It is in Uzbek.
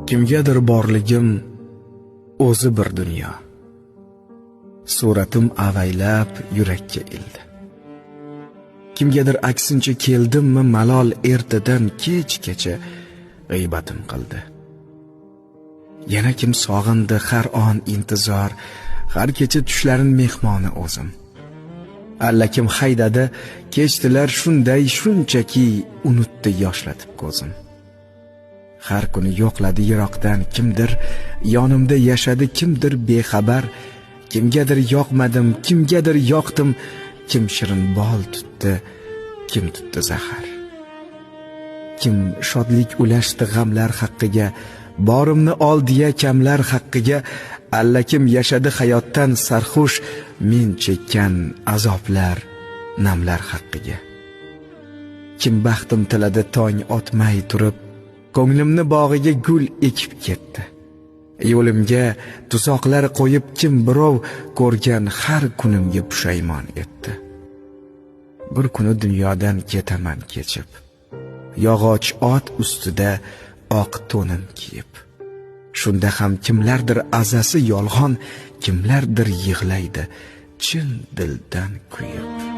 Kimgadir borligim o'zi bir dunyo. Suratim avaylab yurakka ildi. Kimgadir aksincha keldimmi malol ertadan kechgacha g'iybatim qildi. Yana kim sog'indi har on intizor, har kecha tushlarin mehmoni o'zim. Allakim haydadi, kechdilar shunday shunchaki unutdi yoshlatib ko'zim. Har kuni yo'qladi yiroqdan kimdir, yonimda yashadi kimdir bexabar. Kimgadir yoqmadim, kimgadir yoqdim, kim shirin bol tutdi, kim tutdi zahar. Kim shodlik ulashdi g'amlar haqqiga, borimni oldiya kamlar haqqiga. Allakim yashadi hayotdan sarxush, men chekkan azoblar, namlar haqqiga. Kim baxtim tiladi tong otmay turib, ko'nglimni bog'iga gul ekib ketdi. Yo'limga tuzoqlar qo'yib kim birov ko'rgan har kunimga pushaymon etdi. Bir kuni dunyodan ketaman kechib, yog'och ot ustida oq to'nim kiyib. Shunda ham kimlardir azasi yolg'on, kimlardir yig'laydi chin dildan kuyib.